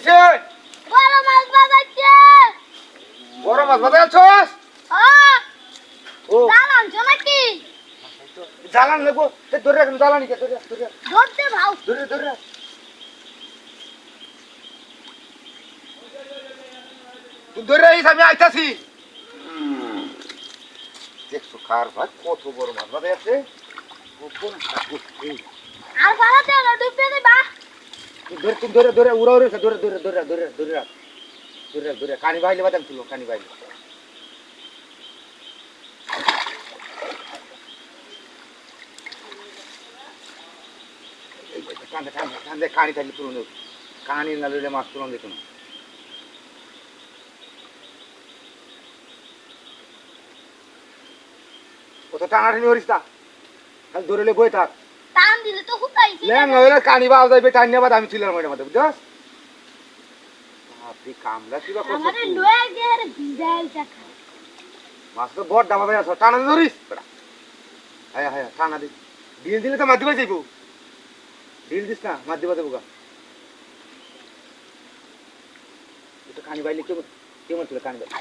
হইছে বড় মাছ বাজাচ্ছে বড় মাছ বাজাচ্ছস হ্যাঁ ও জানান নাকি জালান নেবো তে ধরে রাখ জালানি কে ধরে ধরে ধরতে ভাও ধরে ধরে তুই ধরে আইস আমি আইতাছি দেখছো কার ভাই কত বড় মাছ বাজাচ্ছে ও কোন আর বাজাতে না ডুবে দিবা তুই ধরে ধরে উড়া উড়ে ধরে ধরে ধরে ধরে ধরে রাখ ধরে রাখ ধরে কানি বাইলে বাদাম তুলো কানি বাইলে কান্দে কান্দে কান্দে কানি থাকলে তুলো কানি না লইলে মাছ তুলন দেখো না কত টানাটানি করিস না খালি ধরে বই থাক টান দিলে তো হুতাইছি লেন হইলে কানি বাল যাইবে টান নেবা আমি ছিলাম ওইটার মধ্যে বুঝছস আপনি কামলা কিবা করছ আমারে লয়ে গের ভিজাই টাকা মাছ তো বড় দাম হবে আছে টানা ধরিস বেটা হ্যাঁ হ্যাঁ টানা দি ডিল দিলে তো মাছ দিবা যাইবো ডিল দিস না মাছ দিবা দেবো গা এটা কানি বাইলে কেমন ছিল কানি বাইলে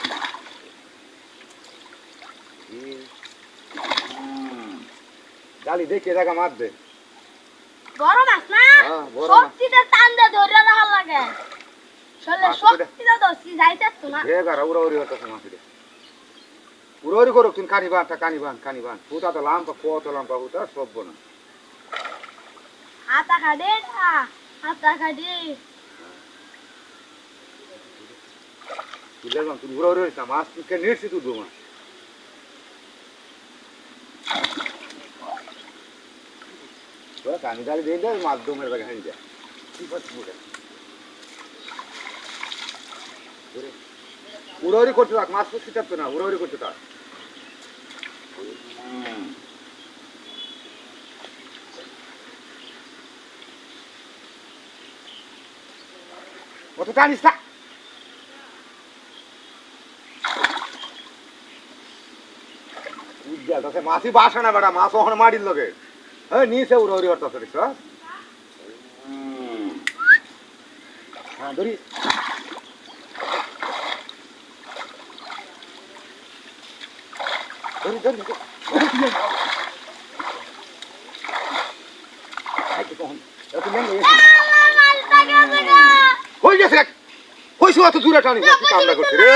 জালি দেখে জায়গা মাছ দে বড় মাছ না হ্যাঁ, বড় মাছ। শক্তিতে টান দে ধরে রাখা লাগে চলে মাছ শক্তিতে দছি যাইতে তো না হে গারা উড়া উড়ি হতো মাছ দে উড়া উড়ি করো তুমি কানি বান পুতা তো লাম্পা কত লাম্পা পুতা সব না হাতা খাডে হাতা খাডে তুই লেবাম তুই উড়া উড়ি মাছ তুই নিচ্ছি তুই দু মাছ কানি গালি দিয়ে দেয় মাছ দমের বাগে হাঁড়ি দেয় কি করছি উড়াউড়ি করতে থাক মাছ পুষতে থাকতো না উড়াউড়ি করতে থাক কত টানিস না মাছই বাসা না বেটা মাছ ওখানে মাটির লগে হ্যাঁ নিচে উড়াউড়ি করতে পারিস হ্যাঁ ধরি ধরি ধরি হয়ে গেছে কইছো অত দূরে টানি কামনা করছে রে